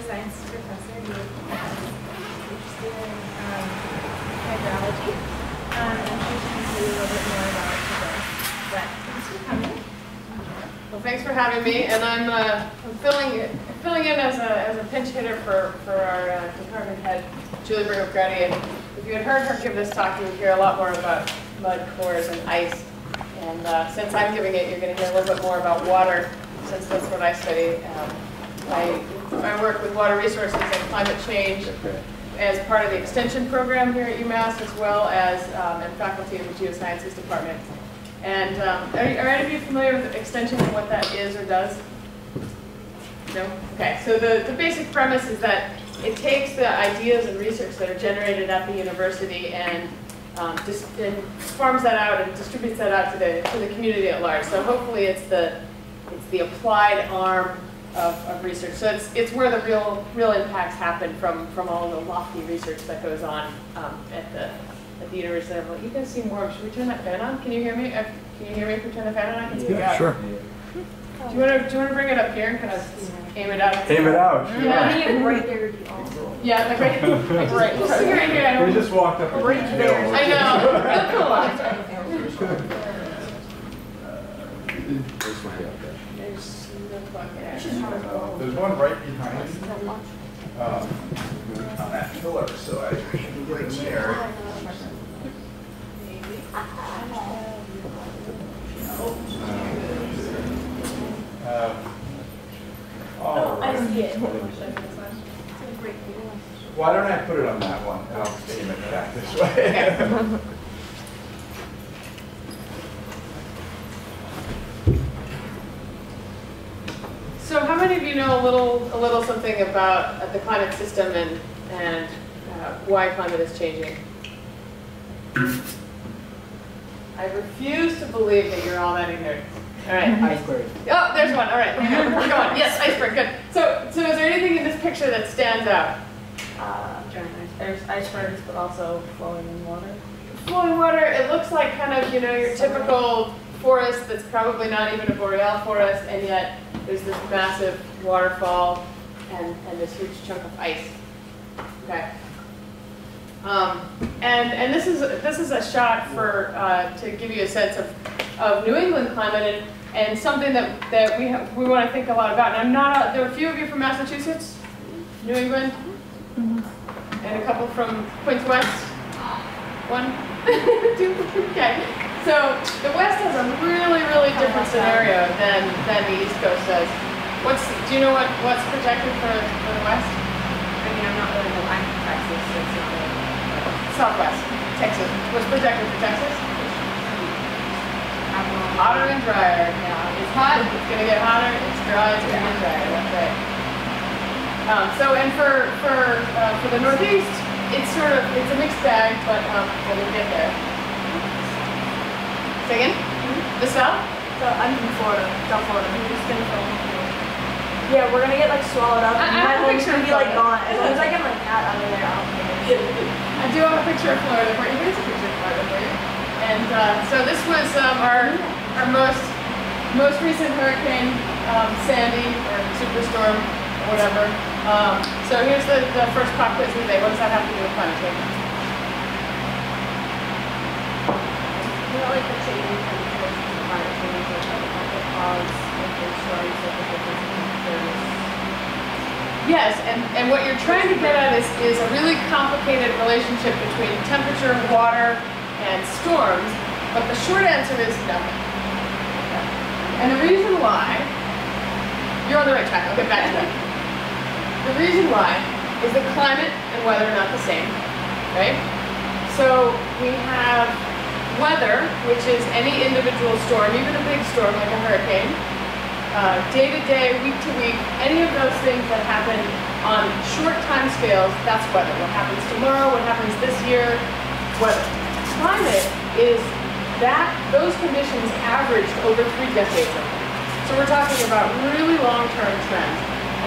geoscience professor who is interested in hydrology. And I'm sure she can tell you a little bit more about it today. But thanks for coming. Well, thanks for having me, and I'm filling in as a pinch hitter for our department head, Julie Brigham-Grady. And if you had heard her give this talk, you would hear a lot more about mud cores and ice. And since I'm giving it, you're going to hear a little bit more about water, since that's what I study. I work with water resources and climate change as part of the extension program here at UMass, as well as and faculty of the geosciences department. And are any of you familiar with extension and what that is or does? No? Okay, so the basic premise is that it takes the ideas and research that are generated at the university and farms that out and distributes that out to the community at large. So hopefully it's the applied arm of research. So it's where the real impacts happen from all the lofty research that goes on at the university level. You guys seem warm. Should we turn that fan on? Can you hear me? Can you hear me if we turn the fan on? I can see Yeah, sure. Do you want to bring it up here and kind of aim it out? Aim it out. Sure. Yeah, right there would be awesome. Yeah, like right here. We just walked up right there. I know. There's one right behind on that pillar, so I can get in there. I see it. Why don't I put it on that one, and I'll just aim it back this way. So how many of you know a little something about the climate system and why climate is changing? I refuse to believe that you're all that ignorant. All right. Iceberg. Oh, there's one. All right. We're going. Yes, iceberg. Good. So is there anything in this picture that stands out? There's icebergs, but also flowing water. Flowing water. It looks like kind of your typical forest that's probably not even a boreal forest, and yet there's this massive waterfall and this huge chunk of ice. Okay. And this is a shot for to give you a sense of New England climate and something that we want to think a lot about. And I'm not there are a few of you from Massachusetts, New England, and a couple from Queens West. One, two, okay. So the West has a really different scenario than the East Coast does. Do you know what's projected for the West? I mean, I'm not really the line from Texas, so it's not really. Southwest, Texas. What's projected for Texas? Hotter and drier. Yeah, it's hot, it's going to get hotter. It's dry, it's going to get drier. That's right. So, and for the Northeast, it's a mixed bag, but we'll get there. Say again? The South? So I'm from Florida, South Florida. I'm just gonna film. Yeah, we're gonna get like swallowed up. My home's gonna be like gone. As long as I get my cat out of there, I'll be I do have a picture of Florida for you. Here's a picture of Florida for you. And so this was our most recent hurricane, Sandy, or superstorm, or whatever. So here's the first pop quiz of the day. What does that have to do with climate change? You know, like the changing temperatures and climate change, like the cause of the stories of the difference in temperatures. Yes, and what you're trying to get at is a really complicated relationship between temperature, water, and storms, but the short answer is nothing. And the reason why, you're on the right track, I'll get back to that. The reason why is that climate and weather are not the same, right? So we have weather, which is any individual storm, even a big storm like a hurricane, day to day, week to week, any of those things that happen on short time scales, that's weather. What happens tomorrow, what happens this year, weather. Climate is those conditions averaged over 3 decades. So we're talking about really long-term trends.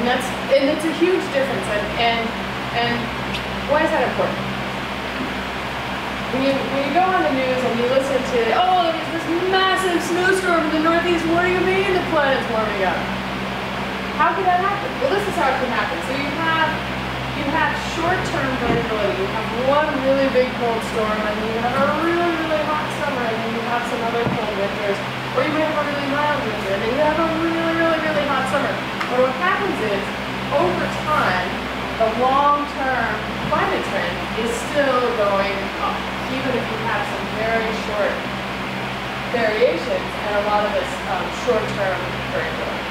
And it's a huge difference. And why is that important? When you go on the news and you listen to, oh, there's this massive snowstorm in the Northeast, what do you mean the planet's warming up? How could that happen? Well, this is how it can happen. So you have short-term variability. You have one really big cold storm, and then you have a really, really hot summer, and then you have some other cold winters, or you may have a really mild winter, and then you have a really, really, really hot summer. But what happens is, over time, the long-term climate trend is still going up, even if you have some very short variations and a lot of this short-term variability.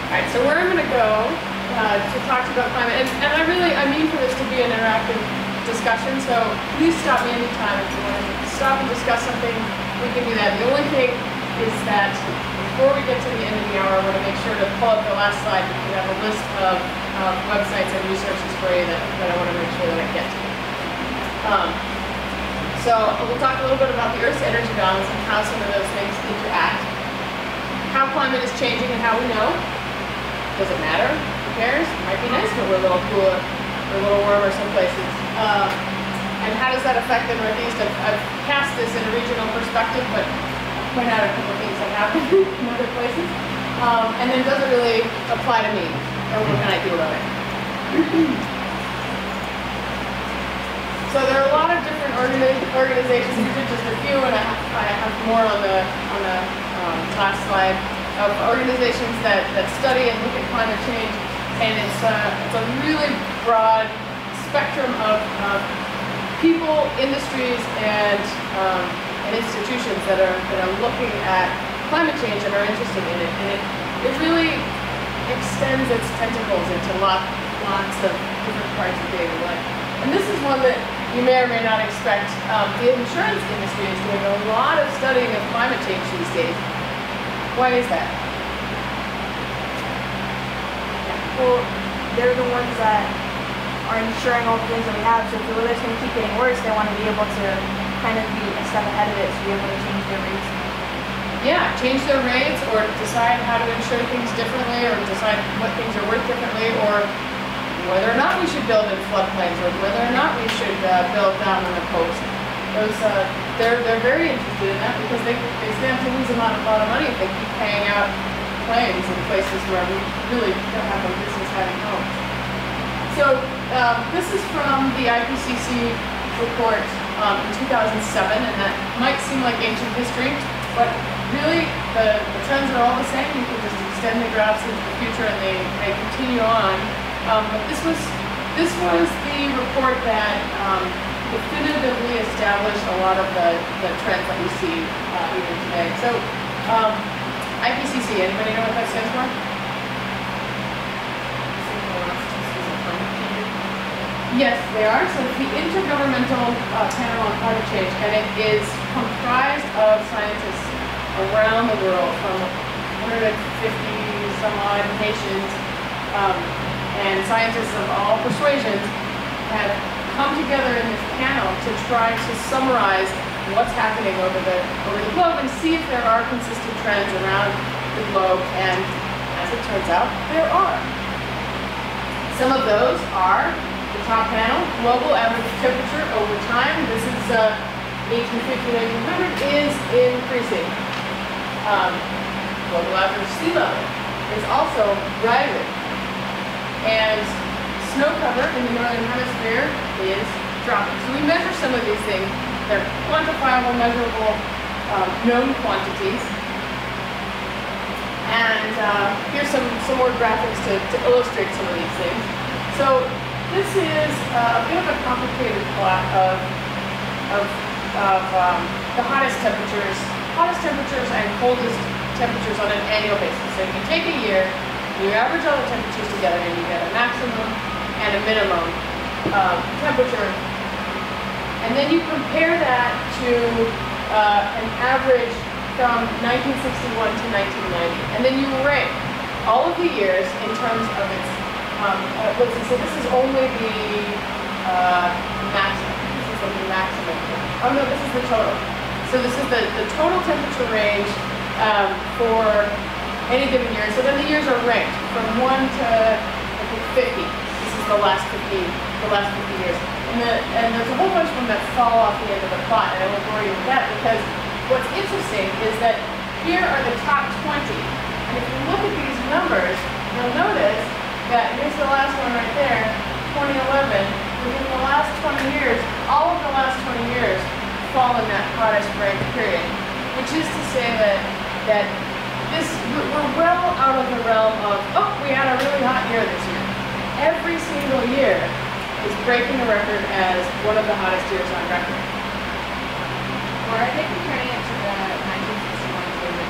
All right, so where I'm going to go to talk to you about climate, and I mean for this to be an interactive discussion, so please stop me anytime if you want to stop and discuss something, we can do that. The only thing is that before we get to the end of the hour, I want to make sure to pull up the last slide because we have a list of websites and resources for you that I want to make sure that I get to. So we'll talk a little bit about the Earth's energy balance and how some of those things interact, how climate is changing and how we know. Does it matter? Who cares? It might be nice when we're a little cooler or a little warmer some places. And how does that affect the Northeast? I've cast this in a regional perspective, but I'll point out a couple of things that happen in other places. And then does it really apply to me? Or what can I do about it? So there are a lot of different organizations. We did just a few, and I have more on the last slide, of organizations that study and look at climate change, and it's a really broad spectrum of people, industries, and institutions that are looking at climate change and are interested in it, and it really extends its tentacles into lots of different parts of daily life. And this is one that you may or may not expect. The insurance industry is doing a lot of studying of climate change these days. Why is that? Well, they're the ones that are insuring all the things that we have, so if the weather's going to keep getting worse, they want to be able to kind of be a step ahead of it to be able to change their rates. Yeah, change their rates or decide how to insure things differently or decide what things are worth differently or whether or not we should build in floodplains or whether or not we should build down on the coast. They're very interested in that because they stand to lose a lot of money if they keep paying out claims in places where we really don't have a business having homes. So this is from the IPCC report in 2007, and that might seem like ancient history, but really the trends are all the same. You can just extend the graphs into the future and they continue on. But this was the report that definitively established a lot of the trends that we see even today. So IPCC, anybody know what that stands for? Yes, they are. So it's the Intergovernmental Panel on Climate Change, and it is comprised of scientists around the world from 150 some odd nations, and scientists of all persuasions have come together in this panel to try to summarize what's happening over the globe and see if there are consistent trends around the globe, and as it turns out, there are. Some of those are the top panel, global average temperature over time. This is 1850 to 1900 is increasing. Global average sea level is also rising. And snow cover in the northern hemisphere is dropping. So we measure some of these things. They're quantifiable, measurable, known quantities. And here's some more graphics to illustrate some of these things. So this is a bit of a complicated plot of the hottest temperatures and coldest temperatures on an annual basis. So you take a year, you average all the temperatures together, and you get a maximum and a minimum temperature. And then you compare that to an average from 1961 to 1990. And then you rank all of the years in terms of its, let's see, so this is only the maximum. This is the maximum. Oh no, this is the total. So this is the total temperature range for any given year. So then the years are ranked from 1 to I think 50. This is the last 50 years. And there's a whole bunch of them that fall off the end of the plot, and I won't bore you with that because what's interesting is that here are the top 20. And if you look at these numbers, the here's the last one right there, 2011. Within the last 20 years, all of the last 20 years fall in that hottest rank period, which is to say that we're well out of the realm of, oh, we had a really hot year this year. Every single year is breaking a record as one of the hottest years on record. Or are they comparing it to the 1961 to the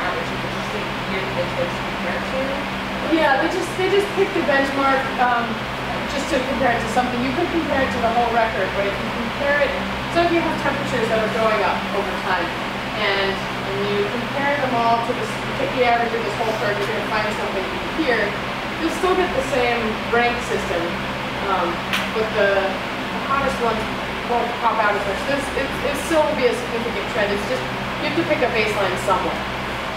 average of the state year that they're supposed to compare it to? Yeah, they just picked a benchmark just to compare it to something. You could compare it to the whole record, but if you compare it, so if you have temperatures that are going up over time, and you compare them all to this, take the average of this whole curve, you're going to find something here. You'll still get the same rank system, but the hottest ones won't pop out as much. It still will be a significant trend. It's just you have to pick a baseline somewhere,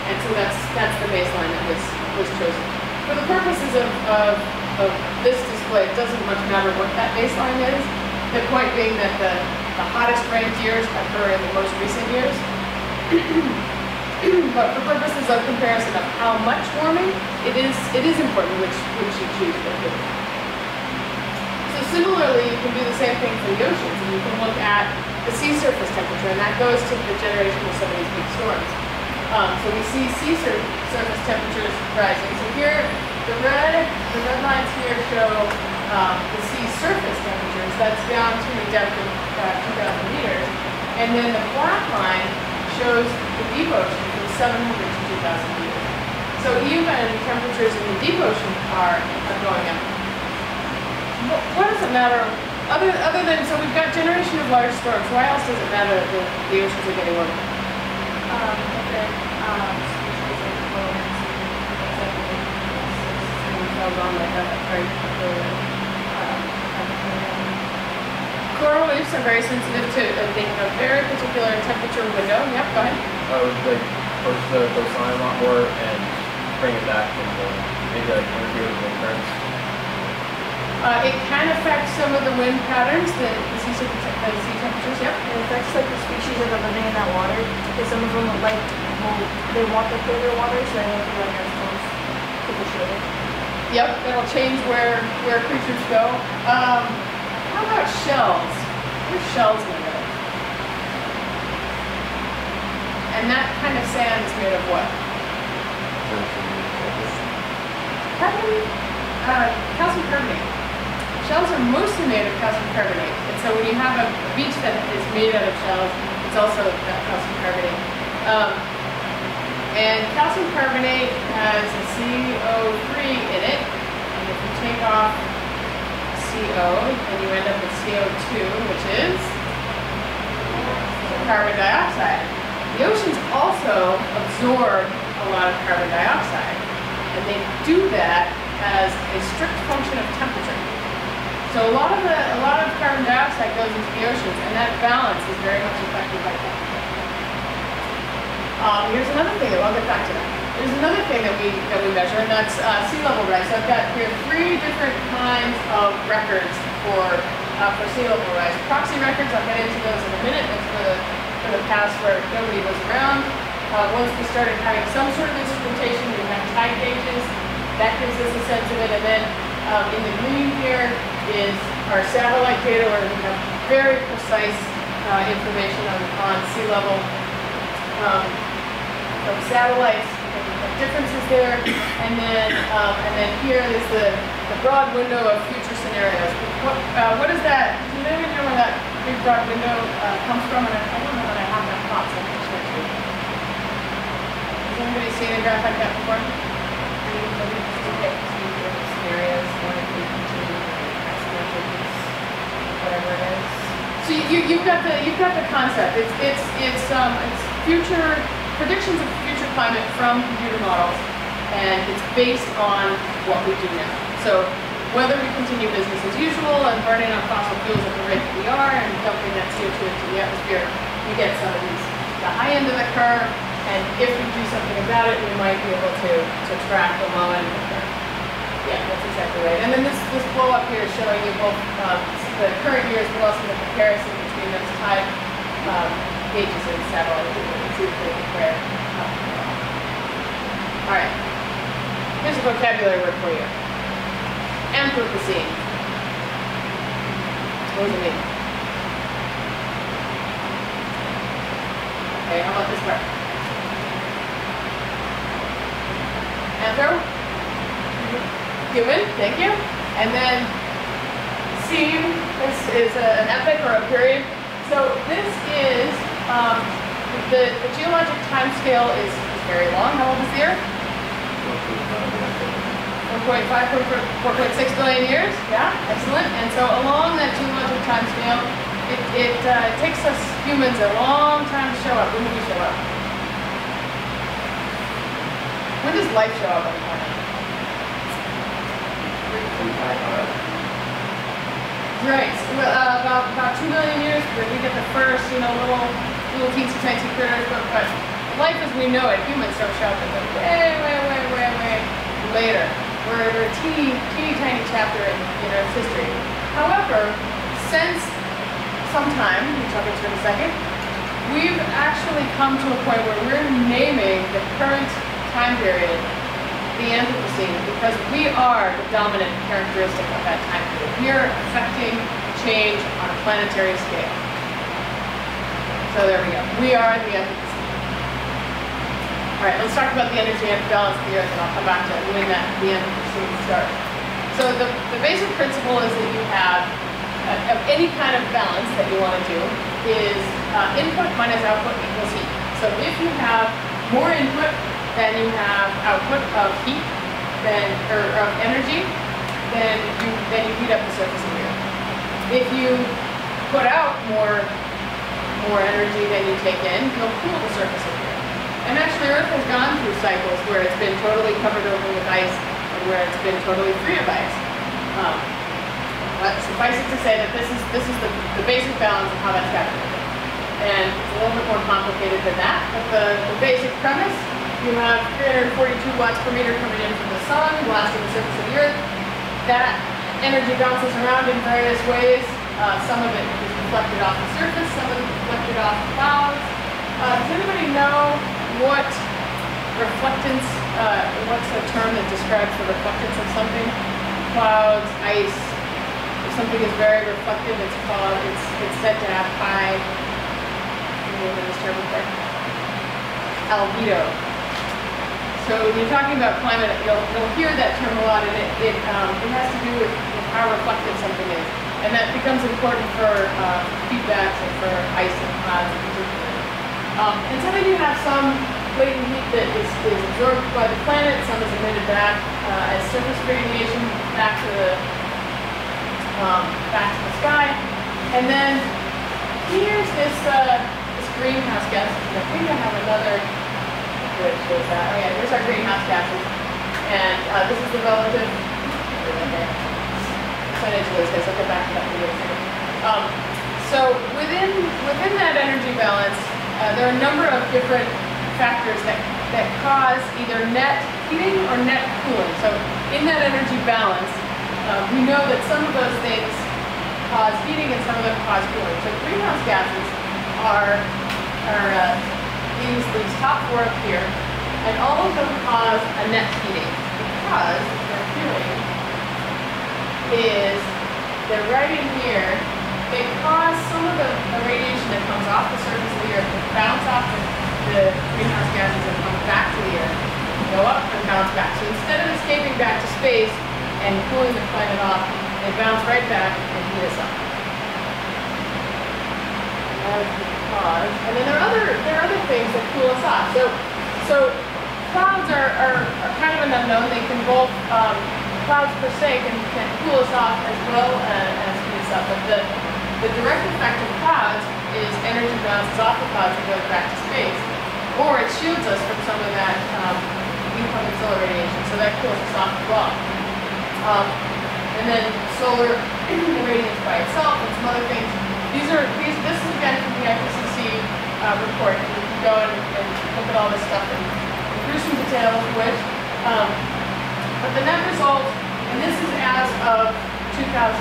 and so that's the baseline that was chosen. For the purposes of this display, it doesn't much matter what that baseline is. The point being that the hottest ranked years occur in the most recent years. But for purposes of comparison of how much warming, it is important which you choose for the given. So similarly, you can do the same thing for the oceans, and you can look at the sea surface temperature, and that goes to the generation of some of these big storms. So we see sea surface temperatures rising. So here, the red lines here show the sea surface temperatures. That's down to a depth of 2,000 meters, and then the black line shows the deep ocean from 700 to 2,000 meters. So even temperatures in the deep ocean are going up. What does it matter? Other than, so we've got generation of large storms. Why else does it matter that the oceans are getting warmer? Different species of elements Coral reefs are very sensitive to a very particular temperature window. Yep, go ahead. Like push the coastline a lot more and bring it back and maybe like interfere with wind currents. It can affect some of the wind patterns, the sea temperatures. Yep. It affects like the species that are living in that water, because some of them they want the colder water, so they won't be like as close to the shore. Yep, that'll change where creatures go. How about shells? Where's shells going to go? And that kind of sand is made of what? Calcium carbonate. Shells are mostly made of calcium carbonate. And so when you have a beach that is made out of shells, it's also calcium carbonate. And calcium carbonate has a CO3 in it. And if you take off CO, then you end up with CO2, which is carbon dioxide. The oceans also absorb a lot of carbon dioxide. And they do that as a strict function of temperature. So a lot of carbon dioxide goes into the oceans, and that balance is very much affected by temperature. Here's another thing that I'll get back to that. There's another thing that we measure, and that's sea level rise. So I've got here 3 different kinds of records for sea level rise. Proxy records, I'll get into those in a minute. That's for the past where nobody was around. Once we started having some sort of instrumentation, we have tide gauges. That gives us a sense of it, and then in the green here is our satellite data, where we have very precise information on sea level from satellites. Differences there, and then here is the broad window of future scenarios. What is that? Does anyone know where that big broad window comes from? And I don't know that I have that plot, so I can show it to you. Has anybody seen a graph like that before? Scenarios, one of whatever it is. So you've got the concept. It's future predictions of future climate from computer models, and it's based on what we do now. So whether we continue business as usual and burning on fossil fuels at the rate that we are and dumping that CO2 into the atmosphere, we get some of these the high end of the curve, and if we do something about it, we might be able to track the low end of the curve. Yeah, that's exactly right. And then this blow up here is showing you both the current years, but also the comparison between those tide gauges and satellite data. See if they compare. All right. Here's a vocabulary word for you. Anthropocene. What does it mean? Okay, how about this part? Anthro? Human, thank you. And then scene, this is an epoch or a period. So this is, the geologic time scale is very long. How old is the Earth? 1.5, 4.6 billion years. Yeah, excellent. And so along that geologic time scale, it takes us humans a long time to show up. When do we show up? When does life show up on the planet? Right. So, about 2 million years, where we get the first, little teensy tiny critters, but life as we know it, humans don't show up until way later. We're a teeny tiny chapter in Earth's history. However, since sometime, we'll talk about it in a second, we've actually come to a point where we're naming the current time period the Anthropocene because we are the dominant characteristic of that time period. We are affecting change on a planetary scale. So there we go. We are the Anthropocene. All right, let's talk about the energy balance of the Earth, and I'll come back to when the Anthropocene starts. So the basic principle is that you have of any kind of balance that you want to do is input minus output equals heat. So if you have more input than you have output of heat, or of energy, then you heat up the surface of the Earth. If you put out more energy than you take in, you'll cool the surface of the Earth. And actually, Earth has gone through cycles where it's been totally covered over with ice and where it's been totally free of ice. But suffice it to say that this is the basic balance of how that's calculated. And it's a little bit more complicated than that, but the basic premise, you have 342 watts per meter coming in from the sun, blasting the surface of the Earth. That energy bounces around in various ways. Some of it is reflected off the surface, some of it is reflected off the clouds. Does anybody know what reflectance, what's the term that describes the reflectance of something? Clouds, ice. If something is very reflective, it's said to have high, what is this term for? Albedo. So when you're talking about climate, you'll hear that term a lot, and it has to do with how reflective something is. And that becomes important for feedbacks and for ice and clouds in particular. And so then you have some latent heat that is absorbed by the planet, some is emitted back as surface radiation back to the sky. And then here's this greenhouse gas. I think I have another. Which shows that. Oh yeah, here's our greenhouse gases. And this is the relative percentage of those guys. I'll get back to that in a second. So within that energy balance, there are a number of different factors that cause either net heating or net cooling. So in that energy balance, we know that some of those things cause heating and some of them cause cooling. So greenhouse gases are these top four up here, and all of them cause a net heating because what they're doing is they're right in here. They cause some of the radiation that comes off the surface of the Earth to bounce off the greenhouse gases and come back to the Earth, go up and bounce back. So instead of escaping back to space and cooling the planet off, they bounce right back and heat us up. And then there are other things that cool us off. So clouds are kind of an unknown. They can both clouds per se can cool us off as well as heat us up. But the direct effect of clouds is energy bounces off the clouds and goes back to space, or it shields us from some of that incoming solar radiation. So that cools us off as well. And then solar irradiance by itself and some other things. This is again from the IPCC report. You can go and look at all this stuff in gruesome detail, which, but the net result, and this is as of 2007,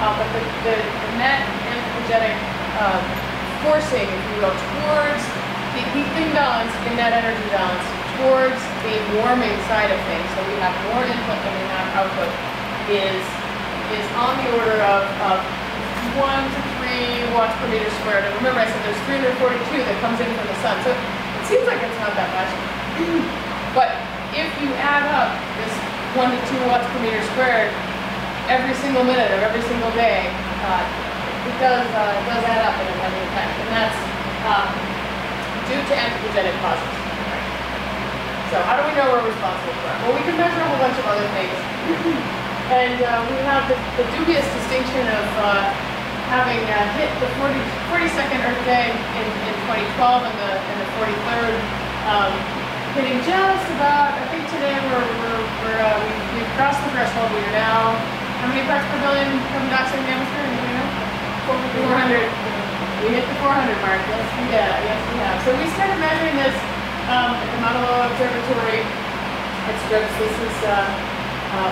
but the net anthropogenic forcing, if you will, towards the imbalance in net energy balance, towards the warming side of things. So we have more input than we have output. is on the order of 1 to 3 watts per meter squared. And remember I said there's 342 that comes in from the sun. So it seems like it's not that much. But if you add up this 1 to 2 watts per meter squared every single minute of every single day, it does add up in a heavy effect. And that's due to anthropogenic causes. So how do we know we're responsible for it? Well, we can measure a whole bunch of other things. And we have the dubious distinction of having hit the 42nd Earth Day in 2012 and the 43rd, hitting just about, I think today we've crossed the threshold. We are now, how many parts per billion carbon dioxide in the atmosphere? Anybody know? 400. We hit the 400 mark. Yes, we have. So we started measuring this at the Mauna Loa Observatory at Scripps. This is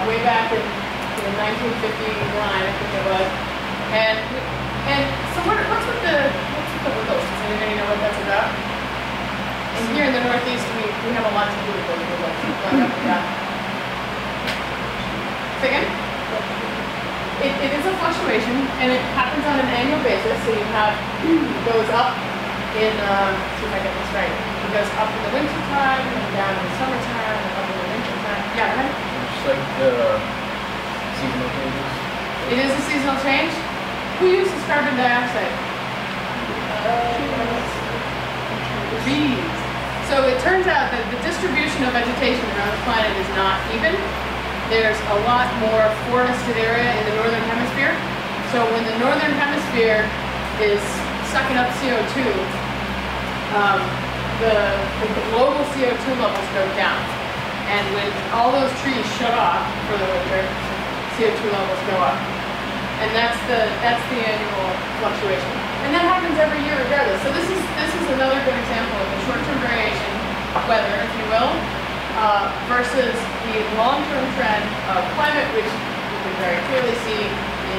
way back in 1959, I think it was. And so what's with the wiggles? Does anybody know what that's about? And here in the Northeast, we have a lot to do with those wiggles. Going up and down. Say again? It is a fluctuation, and it happens on an annual basis. So you have, it goes up in, see if I get this right. It goes up in the winter time, and down in the summertime, and up in the winter time. Yeah, right? Just like the seasonal changes. It is a seasonal change. Who uses carbon dioxide? Bees. So it turns out that the distribution of vegetation around the planet is not even. There's a lot more forested area in the northern hemisphere. So when the northern hemisphere is sucking up CO2, the global CO2 levels go down. And when all those trees shut off for the winter, CO2 levels go up. And that's the annual fluctuation. And that happens every year regardless. So this is another good example of the short-term variation, weather, if you will, versus the long-term trend of climate, which you can very clearly see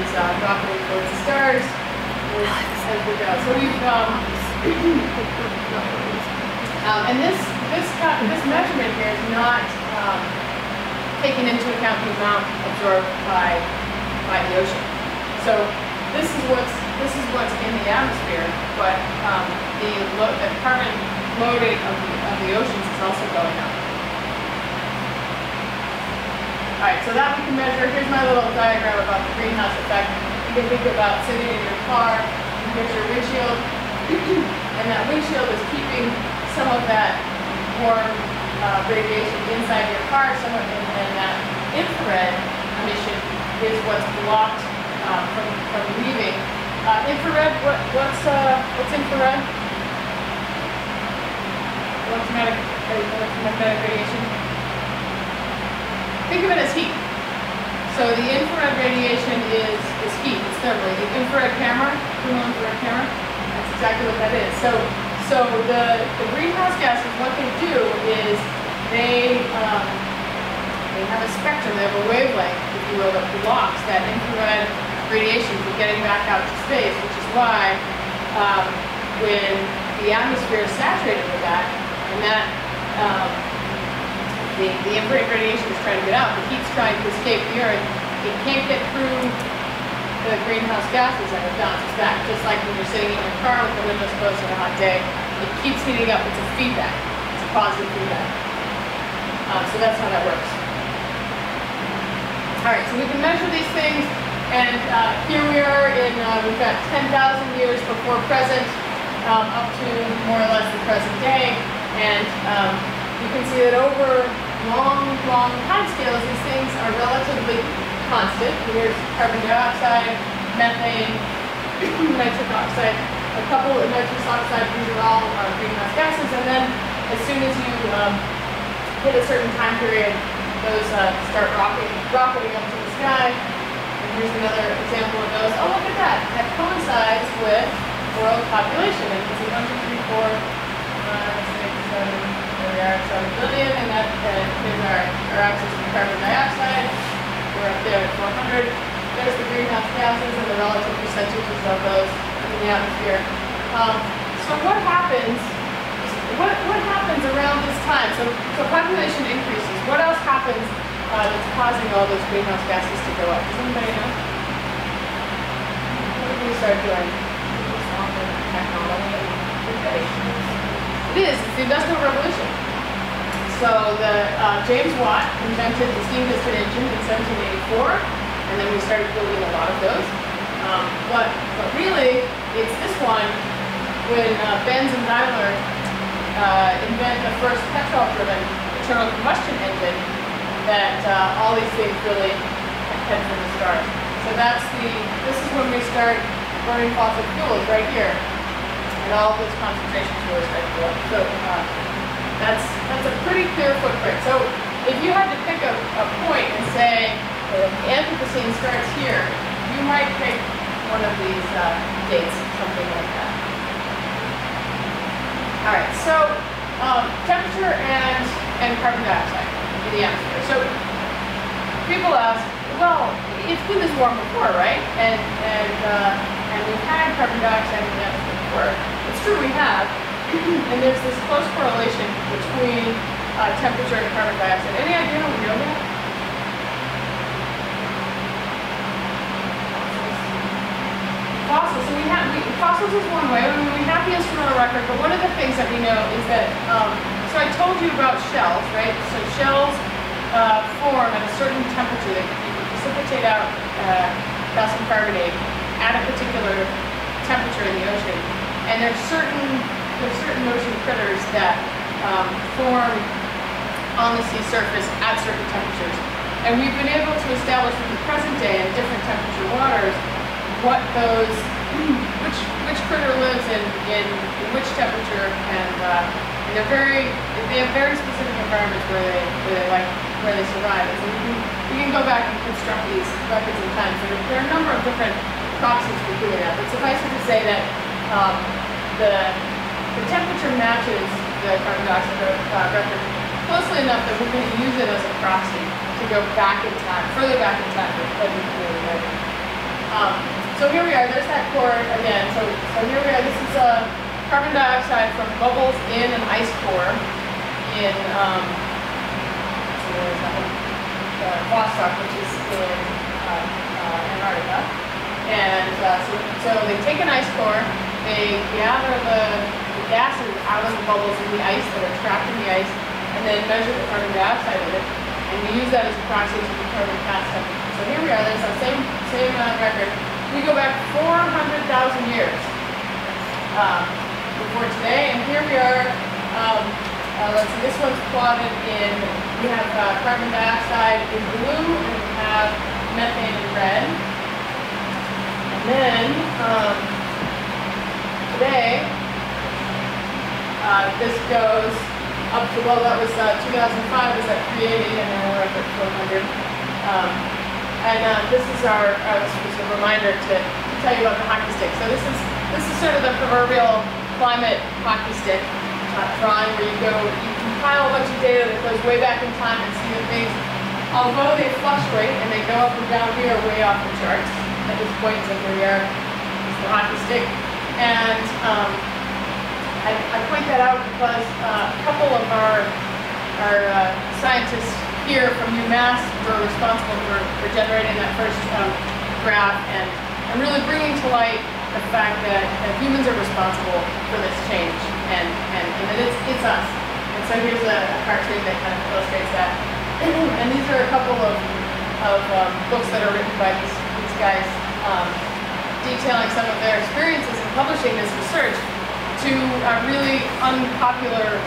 is dropping towards the stars as we go. So we've and this measurement here is not taking into account the amount absorbed by the ocean. So this is what's in the atmosphere, but the carbon loading of the oceans is also going up. All right, so that we can measure. Here's my little diagram about the greenhouse effect. You can think about sitting in your car, and here's your windshield, and that windshield is keeping some of that warm radiation inside your car, and that infrared emission is what's blocked from leaving. Infrared, what's infrared? Electromagnetic radiation. Think of it as heat. So the infrared radiation is heat, it's thermal. The infrared camera, thermal infrared camera, that's exactly what that is. So the greenhouse gases, what they do is they have a spectrum, they have a wavelength, if you will, that blocks that infrared radiation from getting back out to space, which is why when the atmosphere is saturated with that, and that the infrared radiation is trying to get out, the heat's trying to escape the Earth, it can't get through the greenhouse gases and it bounces back, just like when you're sitting in your car with the windows closed on a hot day, it keeps heating up, it's a feedback, it's a positive feedback. So that's how that works. All right, so we can measure these things, and here we are we've got 10,000 years before present, up to more or less the present day, and you can see that over long time scales, these things are relatively constant. Here's carbon dioxide, methane, nitric oxide, a couple of nitrous oxide, these are all greenhouse gases, and then as soon as you hit a certain time period, those start rocketing up to the sky. And here's another example of those. Oh, look at that. That coincides with world population. And you can see 1, 2, 3, 4, 5, 6, 7, there we are, 7 billion, and here's our axis of carbon dioxide. We're up there at 400. There's the greenhouse gases and the relative percentages of those in the atmosphere. So what happens? What happens around this time? So population increases. What else happens that's causing all those greenhouse gases to go up? Does anybody know? What did we start doing? Technology. It is. It's the Industrial Revolution. So James Watt invented the steam piston engine in 1784, and then we started building a lot of those. But really, it's this one when Benz and Daimler invent the first petrol-driven internal combustion engine that all these things really head for the start. So this is when we start burning fossil fuels right here, and all those concentrations really start to go up. So that's a pretty clear footprint. So if you had to pick a point and say the Anthropocene starts here, you might pick one of these dates, something like that. All right, so temperature and carbon dioxide in the atmosphere. So people ask, well, it's been this warm before, right? And we've had carbon dioxide in the atmosphere before. It's true, we have. And there's this close correlation between temperature and carbon dioxide. Any idea how we know that? Fossils. So fossils is one way. I mean, we have the instrumental record, but one of the things that we know is that, so I told you about shells, right? So shells form at a certain temperature. They precipitate out calcium carbonate at a particular temperature in the ocean. And there's certain ocean critters that form on the sea surface at certain temperatures. And we've been able to establish in the present day in different temperature waters what those, which critter lives in which temperature, and they have very specific environments where they survive. And so we can go back and construct these records in time. So there are a number of different proxies for doing that. But suffice it to say that the temperature matches the carbon dioxide record closely enough that we're going to use it as a proxy to go back in time, further back in time than we can really measure. So here we are, there's that core again. So here we are, this is carbon dioxide from bubbles in an ice core in Vostok, which is in Antarctica. And so they take an ice core, they gather the gases out of the bubbles in the ice that are trapped in the ice, and then measure the carbon dioxide in it, and we use that as a proxy to determine past temperature. So here we are, there's that same record. We go back 400,000 years before today, and here we are. Let's see, this one's plotted in, we have carbon dioxide in blue, and we have methane in red. And then today, this goes up to, well, that was 2005 was at 380, and now we're up at 400. This is our just a reminder to tell you about the hockey stick. So this is sort of the proverbial climate hockey stick drawing, where you compile a bunch of data that goes way back in time and see that things, although they fluctuate and they go up and down, we are way off the charts at this point. So here we are, this is the hockey stick, and I point that out because a couple of our scientists here from UMass were responsible for generating that first graph and really bringing to light the fact that humans are responsible for this change, and that it's us. And so here's a cartoon that kind of illustrates that. And these are a couple of books that are written by these guys detailing some of their experiences in publishing this research to really unpopular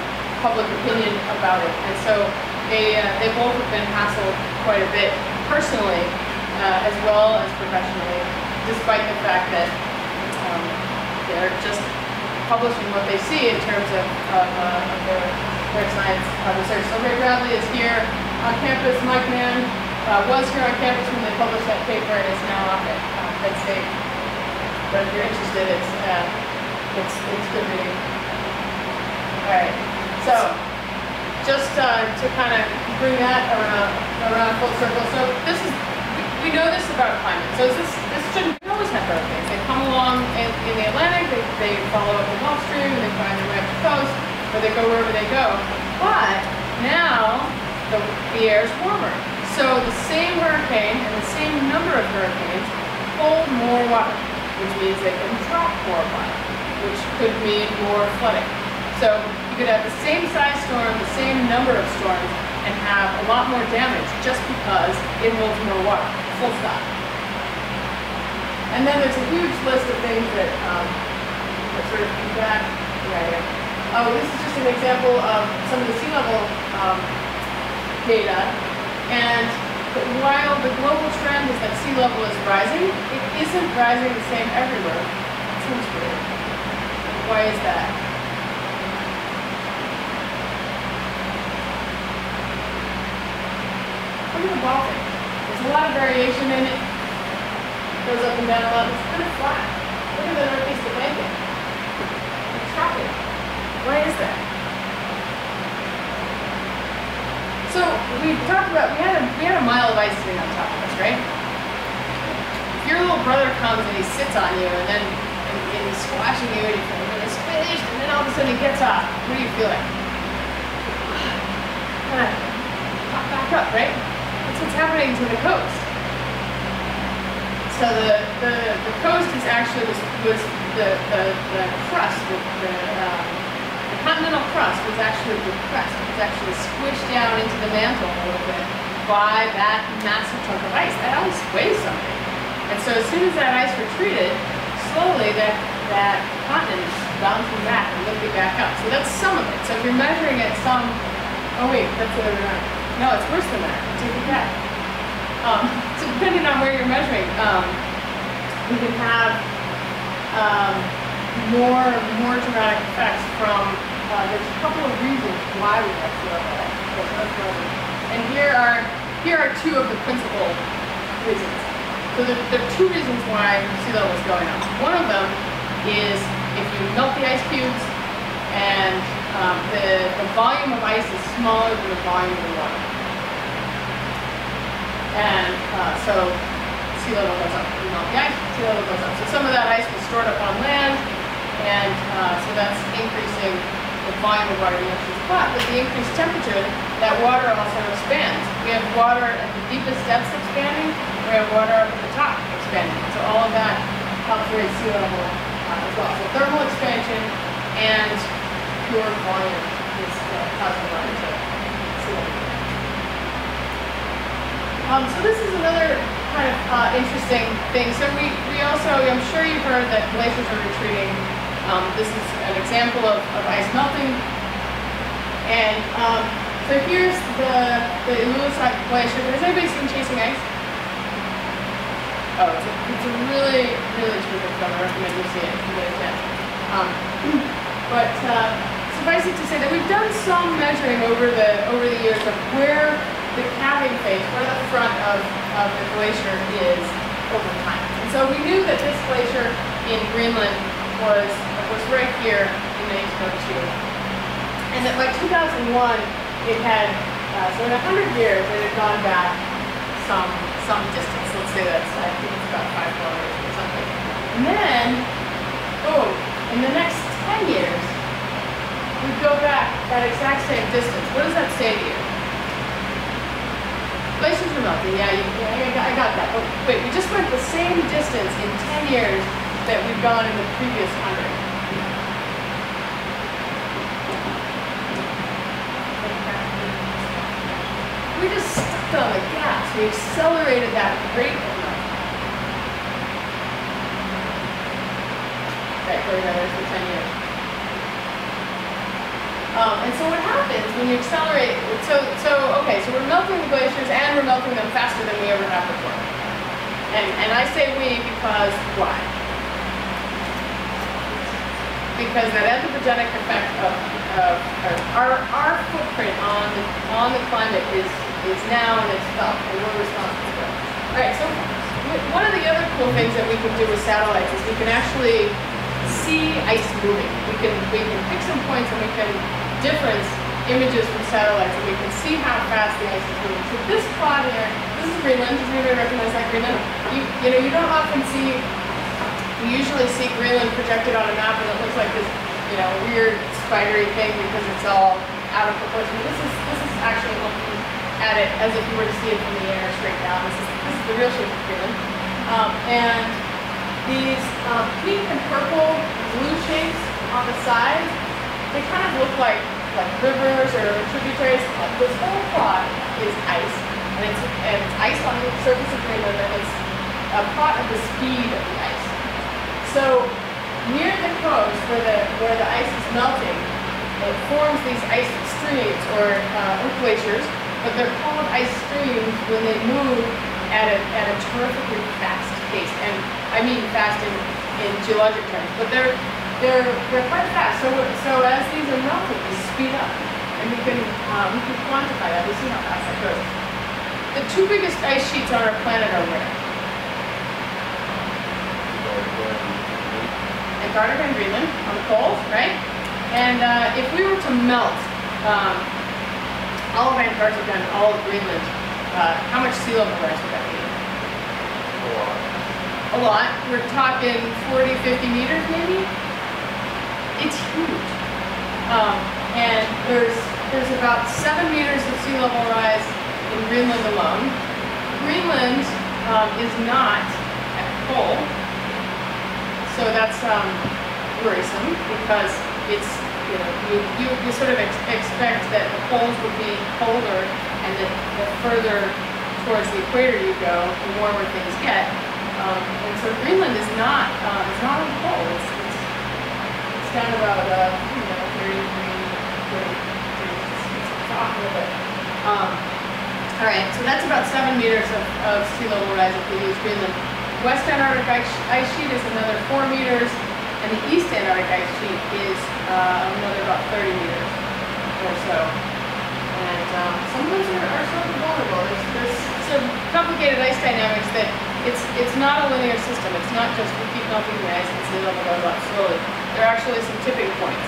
public opinion about it. And so they both have been hassled quite a bit personally as well as professionally, despite the fact that they're just publishing what they see in terms of their science research. So Ray Bradley is here on campus. Mike Mann was here on campus when they published that paper and is now off at Penn State. But if you're interested, it's good reading. All right, so just to kind of bring that around full circle. So we know this about climate. So this shouldn't always have hurricanes. They come along in the Atlantic, they follow up the Gulf Stream, and they find their way up the coast, or they go wherever they go. But now the air is warmer. So the same hurricane and the same number of hurricanes hold more water, which means they can drop more water, which could mean more flooding. So you could have the same size storm, the same number of storms, and have a lot more damage just because it holds more water, full stop. And then there's a huge list of things that sort of feedback. Oh, this is just an example of some of the sea level data. And while the global trend is that sea level is rising, it isn't rising the same everywhere. That seems weird. Why is that? Look at the Baltic. There's a lot of variation in it. Goes up and down a lot. It's kind of flat. Look at the Northeast Atlantic. It's tropic. Why is that? So we talked about we had a mile of ice sitting on top of us, right? If your little brother comes and he sits on you and then he's squashing you and he's finished and then all of a sudden he gets off, what do you feel like? Kind of pop back up, right? That's what's happening to the coast. So the coast is actually was the crust, the continental crust was actually depressed. It was actually squished down into the mantle a little bit by that massive chunk of ice. That always weighs something. And so as soon as that ice retreated, slowly that continent is bouncing back and lifting back up. So that's some of it. So if you're measuring at some, oh wait, that's the other one. No, it's worse than that. Take it back. So depending on where you're measuring, you can have more dramatic effects from, there's a couple of reasons why we have sea level rise. And here are two of the principal reasons. So there are two reasons why sea level is going up. One of them is if you melt the ice cubes and the volume of ice is smaller than the volume of the water. And so sea level goes up. You melt the ice, sea level goes up. So some of that ice was stored up on land, and so that's increasing the volume of water in the ocean. But with the increased temperature, that water also expands. We have water at the deepest depths expanding, we have water up at the top expanding. So all of that helps raise sea level as well. So thermal expansion and pure volume is causing water to sea level. So this is another kind of interesting thing. So we also, I'm sure you've heard that glaciers are retreating. This is an example of ice melting. And so here's the Ilulissat Glacier. Has anybody seen Chasing Ice? Oh, it's a really, really terrific film. I recommend you see it if you get a chance. But suffice it to say that we've done some measuring over the years of where the calving phase, where the front of the glacier is over time. And so we knew that this glacier in Greenland was right here in the H2. And that by 2001, it had, so in 100 years, it had gone back some distance. Let's say that's, I think it's about 5 kilometers or something. And then, boom, in the next 10 years, we go back that exact same distance. What does that say to you? Glaciers are melting, yeah, I got that. But wait, we just went the same distance in 10 years that we've gone in the previous 100. We just stepped on the gas. We accelerated that rate of melting. Right, there we go, there's the 10 years. And so what happens when you accelerate, so we're melting the glaciers and we're melting them faster than we ever have before. And I say we because why? Because that anthropogenic effect of our footprint on the climate is now and it's felt, and we're responsible for it. Alright, so one of the other cool things that we can do with satellites is we can actually see ice moving. We can pick some points and we can difference images from satellites and we can see how fast the ice is moving. So this plot here, this is Greenland. Does anybody recognize that Greenland? You know, you don't often see, you usually see Greenland projected on a map and it looks like this, you know, weird spidery thing because it's all out of proportion. This is actually looking at it as if you were to see it from the air straight down. This is the real shape of Greenland. And these pink and purple blue shapes on the sides, they kind of look like rivers or tributaries. This whole plot is ice, and it's ice on the surface of Greenland, and it's a plot of the speed of the ice. So near the coast, where the ice is melting, it forms these ice streams or glaciers, but they're called ice streams when they move at a terrifically fast pace, and I mean fast in geologic terms, but they're quite fast. So as these are melting, they speed up, and we can quantify that. We see how fast that goes. The two biggest ice sheets on our planet are where? Antarctica and Greenland on the poles, right? And if we were to melt all of Antarctica and all of Greenland, how much sea level rise would that be? A lot. We're talking 40, 50 meters maybe? It's huge. And there's about 7 meters of sea level rise in Greenland alone. Greenland is not at the pole, so that's worrisome because it's, you sort of expect that the poles would be colder, and that the further towards the equator you go, the warmer things get. And so Greenland is not on the pole. It's down about 30 degrees, it's off a little bit. All right, so that's about 7 meters of sea level rise if we use Greenland. West Antarctic ice sheet is another 4 meters, and the East Antarctic ice sheet is another about 30 meters or so. And some of those are sort of vulnerable. There's some complicated ice dynamics that it's not a linear system. It's not just we keep melting the ice and sea level goes up slowly. There are actually some tipping points.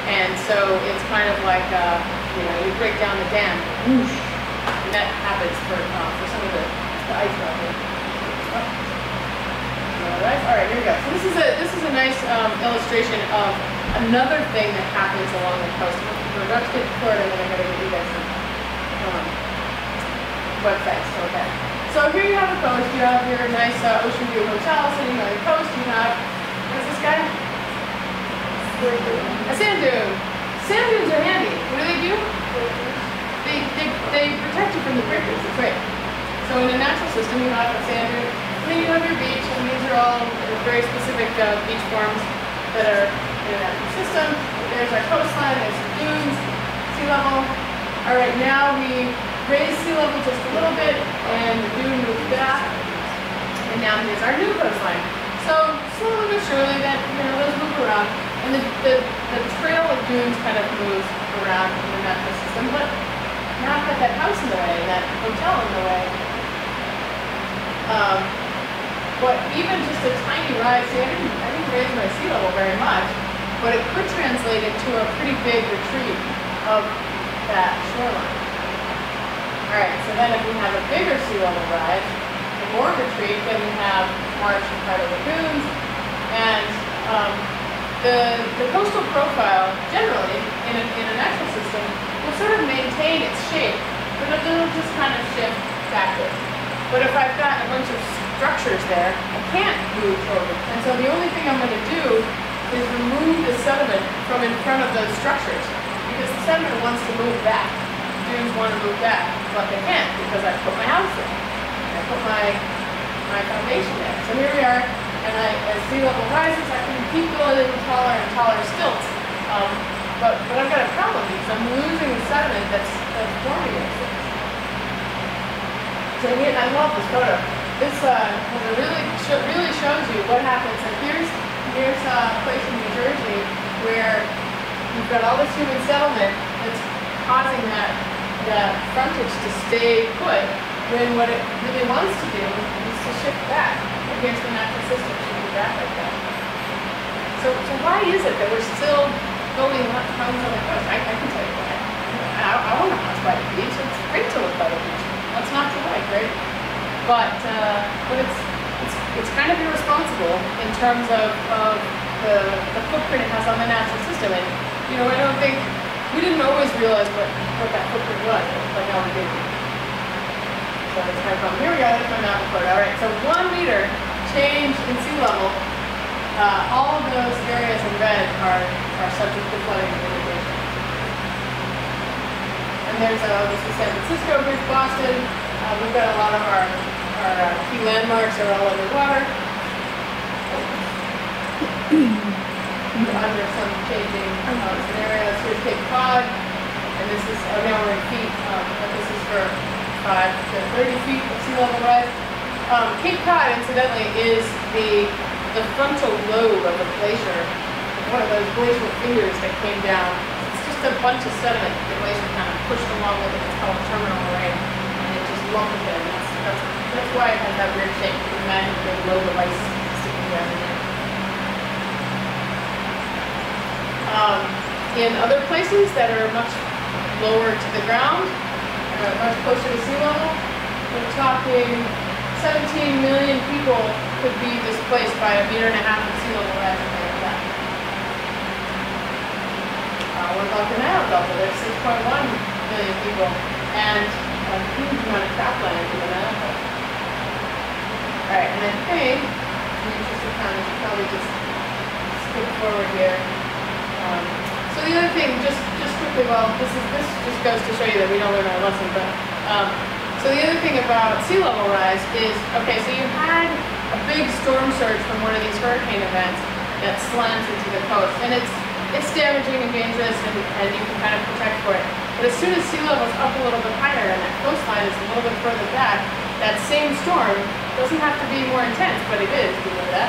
And so it's kind of like, you break down the dam, whoosh, and that happens for some of the ice melting. All right, here we go. So this is a nice illustration of another thing that happens along the coast. We're about to get to Florida, and then I'm going to give you guys some websites to look at. So here you have the coast. You have your nice ocean view hotel sitting on the coast. You have, what is this guy? A sand dune. Sand dunes are handy. What do? They protect you from the breakers. That's right. So in a natural system, you have a sand dune, and then you have your beach, and these are all very specific beach forms that are in a natural system. There's our coastline, there's some dunes, sea level. All right, now we raise sea level just a little bit, and the dune moves back, and now here's our new coastline. So slowly but surely, that those move around, and the trail of dunes kind of moves around in the natural system, but now I've got that house in the way, and that hotel in the way. But even just a tiny rise, see, I didn't raise my sea level very much, but it could translate into a pretty big retreat of that shoreline. All right, so then if we have a bigger sea level rise, and more retreat, then we have marsh and tidal lagoons, and the coastal profile generally in a natural system will sort of maintain its shape, but it'll just kind of shift backward. But if I've got a bunch of structures there, I can't move forward. And so the only thing I'm going to do is remove the sediment from in front of those structures, because the sediment wants to move back. Dunes want to move back, but they can't because I put my house there. I put my foundation there. So here we are, and as sea level rises, I can keep building taller and taller stilts. But I've got a problem because I'm losing the sediment that's forming it. So here, I love this photo. This really shows you what happens. And here's a place in New Jersey where you've got all this human settlement that's causing that frontage to stay put, when what it really wants to do is to shift back. And here's the natural system shifting back like that. So why is it that we're still building homes on the coast? I can tell you why. I want a house by the beach. It's great to live by the beach. What's not to like, right? But it's kind of irresponsible in terms of the footprint it has on the natural system. And I don't think we didn't always realize what that footprint was, but now we do. it's coming from. Here we go, there's my mountain photo. All right, so 1 meter change in sea level, all of those areas in red are subject to flooding mitigation. And there's this is San Francisco, big Boston. We've got a lot of our key landmarks are all underwater. Under some changing scenarios. Here's Cape Cod, and this is, now we're in feet, but this is for 5 to 30 feet of sea level rise. Cape Cod, incidentally, is the frontal lobe of a glacier, one of those glacial fingers that came down. It's just a bunch of sediment that the glacier kind of pushed along with it. It's called terminal moraine, and it just lumped it in. That's why it has that weird shape. You can imagine a big lobe of ice sticking down in there. In other places that are much lower to the ground, much closer to sea level, we're talking 17 million people could be displaced by 1.5 meters of sea level rise like that. What about the Nile Delta? There's 6.1 million people and a huge amount of cropland in the Nile Delta. Alright, and I think, in the interest of time, I should probably just skip forward here. So the other thing, just quickly, well, this just goes to show you that we don't learn our lesson, but so the other thing about sea level rise is, okay, so you had a big storm surge from one of these hurricane events that slants into the coast, and it's damaging and dangerous, and you can kind of protect for it. But as soon as sea level's up a little bit higher and that coastline is a little bit further back, that same storm doesn't have to be more intense, but it is, you know that.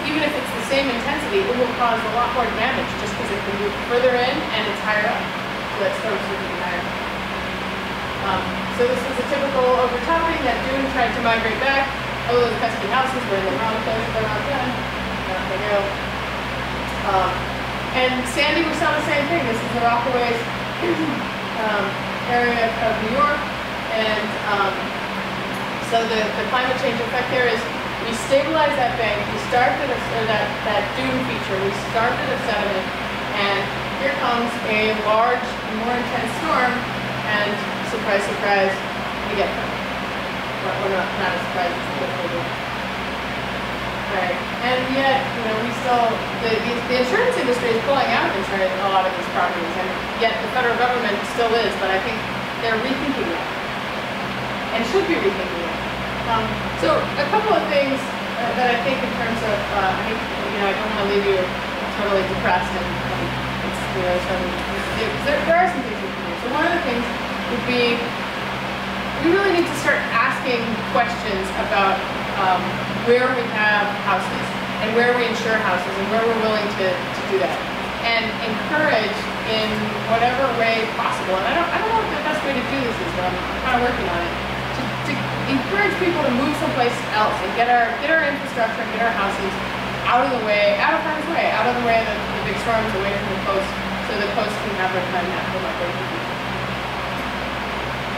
Even if it's the same intensity, it will cause a lot more damage just because it can move further in and it's higher up. So that storm should be higher. So this is a typical overtopping that dune tried to migrate back. Oh, those pesky houses were in the wrong place at the wrong time. There they go. And Sandy, we saw the same thing. This is the Rockaways area of New York. And so the climate change effect there is we stabilize that bank, we started that dune feature, we started a sediment, and here comes a large, more intense storm, and surprise, surprise, we get them. Well, not a surprise, it's a good idea. Right, and yet, you know, we still, the insurance industry is pulling out of insurance a lot of these properties, and yet the federal government still is, but I think they're rethinking that, and should be rethinking it. So a couple of things that I think in terms of, I don't want to leave you totally depressed and it's, there are some things we can do. So one of the things would be, we really need to start asking questions about where we have houses and where we insure houses and where we're willing to do that. And encourage in whatever way possible. And I don't know what the best way to do this is, but I'm kind of working on it. To encourage people to move someplace else and get our infrastructure and get our houses out of the way, out of harm's way, out of the way of the big storms, away from the coast, so the coast can have their kind of natural migration.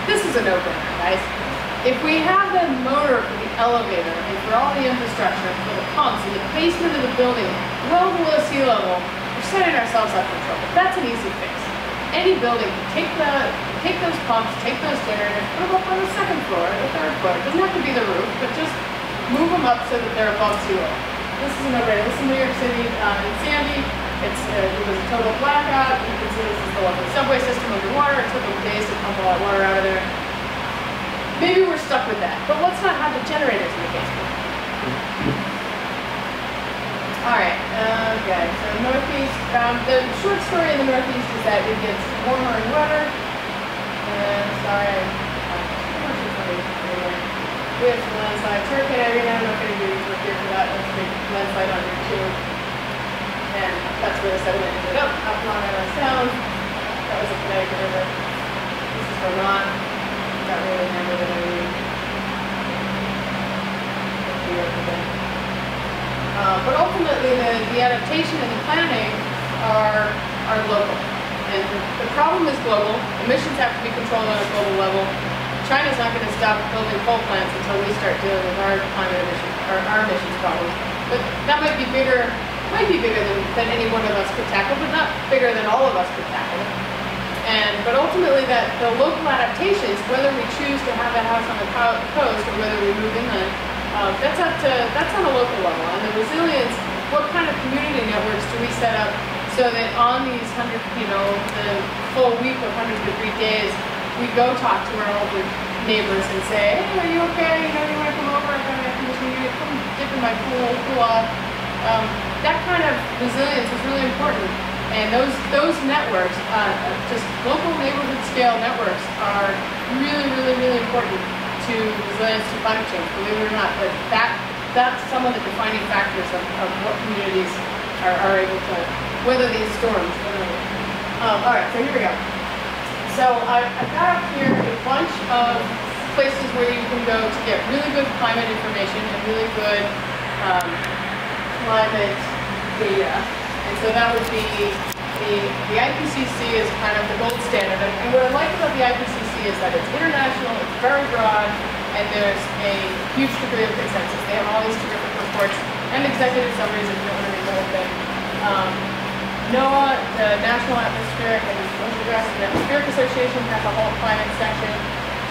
This is a no-brainer, guys. If we have the motor for the elevator and for all the infrastructure, for the pumps in the basement of the building, well below sea level, we're setting ourselves up for trouble. That's an easy fix. Any building can take those pumps, take those generators, put them up on the second floor, the third floor. It doesn't have to be the roof, but just move them up so that they're above sea level. This is a no-brainer. This is New York City in Sandy. It was a total blackout. You can see this is the local subway system underwater. It took them days to pump all that water out of there. Maybe we're stuck with that, but let's not have the generators in the basement. Alright, okay, so northeast, the short story in the northeast is that it gets warmer and wetter, and sorry, we have some landslides. Hurricane Irene, I'm not going to do work here for that, that's a big landslide on here too, and that's where the sediment ended up Long Island Sound, that was a Connecticut river, this is Vermont, got really hammered in Irene. But ultimately, the adaptation and the planning are local. And the problem is global. Emissions have to be controlled on a global level. China's not going to stop building coal plants until we start dealing with our climate emissions, or our emissions problems. But that might be bigger than any one of us could tackle, but not bigger than all of us could tackle. But ultimately, that the local adaptations, whether we choose to have that house on the coast or whether we move inland, that's on a local level. And the resilience, what kind of community networks do we set up so that on these the full week of 100-degree days, we go talk to our older neighbors and say, hey, are you okay? You want to come over? I'm going to come dip in my pool, cool off. That kind of resilience is really important. And those networks, just local neighborhood scale networks, are really, really, really important to resilience to climate change. Believe it or not, that's some of the defining factors of what communities are able to weather these storms. All right, so here we go. So I've got up here a bunch of places where you can go to get really good climate information and really good climate data. And so that would be the IPCC is kind of the gold standard. And what I like about the IPCC is that it's international, it's very broad, and there's a huge degree of consensus. They have all these different reports and executive summaries if you don't want to read the whole thing. NOAA, the National Atmospheric and Oceanographic and Atmospheric Association, has a whole climate section.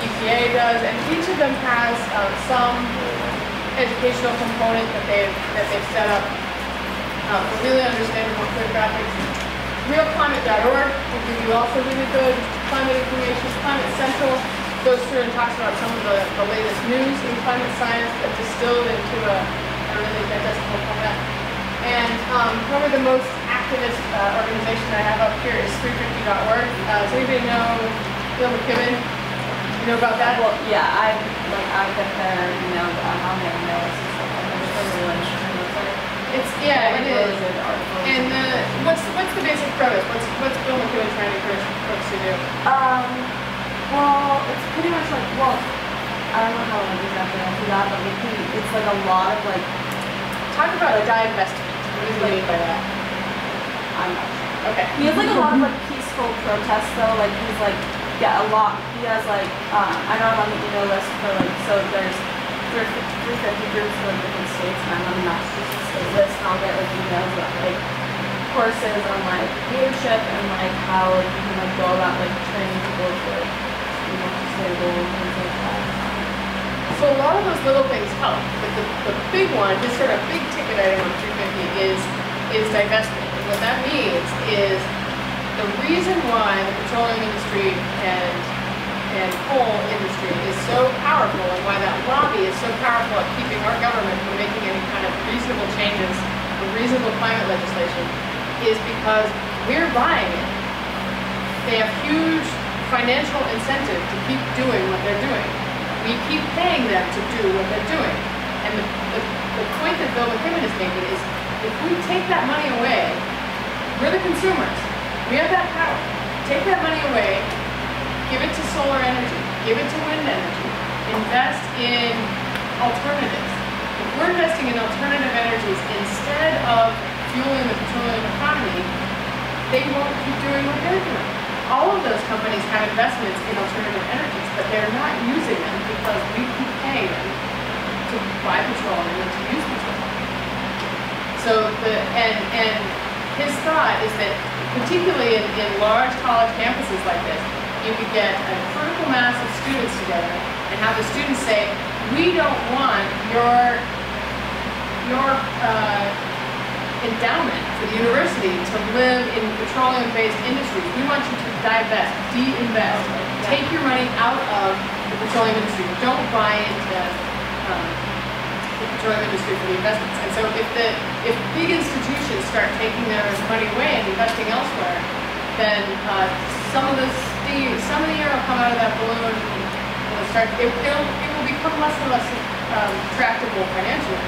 EPA does, and each of them has some educational component that they've set up for really understanding more clear graphics. RealClimate.org will give you also really good climate information. Climate Central goes through and talks about some of the latest news in climate science, but distilled into a really digestible format. And probably the most activist organization I have up here is 350.org. Does anybody know Bill McKibben? You know about that? Well, yeah, I've been there, on their notes and stuff. It's really interesting. It is. And what's the basic premise? What's Bill McKibben trying to encourage folks to do? Well, it's pretty much like, I don't know how exactly I do that, but it's like a lot of like, talk about divestment. What does he mean by that? I'm not sure. Okay. He has like a lot of like peaceful protests though, like he's like, yeah, a lot. He has like, I know I'm on the email list for like, so there's 350 groups for like different states, and I'm on the Massachusetts state list, and I'll get like emails about like courses on like leadership and like how like you can like go about like training people to like be more sustainable and things like that. So a lot of those little things help, but the big one, this sort of big ticket item on 350 is divestment. And what that means is the reason why the petroleum industry and coal industry is so powerful, and why that lobby is so powerful at keeping our government from making any kind of reasonable changes or reasonable climate legislation, is because we're buying it. They have huge financial incentive to keep doing what they're doing. We keep paying them to do what they're doing. And the point that Bill McKibben is making is, if we take that money away, we're the consumers. We have that power. Take that money away, give it to solar energy, give it to wind energy, invest in alternatives. If we're investing in alternative energies instead of fueling the petroleum economy, they won't keep doing what they're doing. All of those companies have investments in alternative energies, but they're not using them because we keep paying them to buy petroleum and to use petroleum. So and his thought is that, particularly in large college campuses like this, you could get a critical mass of students together and have the students say, we don't want your endowment for the university to live in petroleum-based industries. We want you to divest, de-invest, take your money out of the petroleum industry. Don't buy into the petroleum industry for the investments. And so if big institutions start taking their money away and investing elsewhere, then some of the air will come out of that balloon and it will become less and less tractable financially.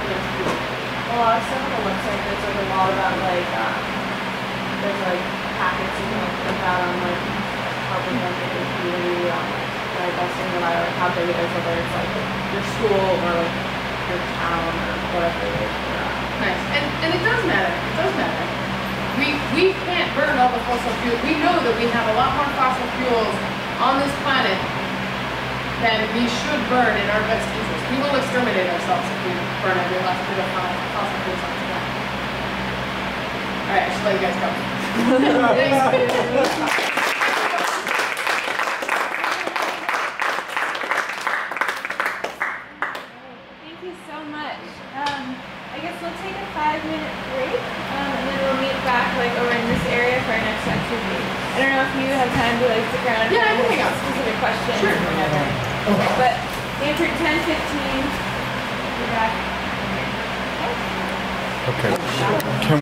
Well, I said on the website there's like a lot about like there's like packets you can like print out on like helping them get your community on like divesting no matter like how big it is, whether it's like your school or like your town or whatever it is. Nice. And it does matter. It does matter. We can't burn all the fossil fuels. We know that we have a lot more fossil fuels on this planet than we should burn in our best interest. We will exterminate ourselves if we burn every last bit of fossil fuels on this planet. All right, I should let you guys go. Thanks. we'll take a 5-minute break, and then we'll meet back like over in this area for our next activity. I don't know if you have time to like stick around. Yeah, I can and hang out. Specific questions Sure. or whatever. But aim for 10:15. We're back. Okay. Can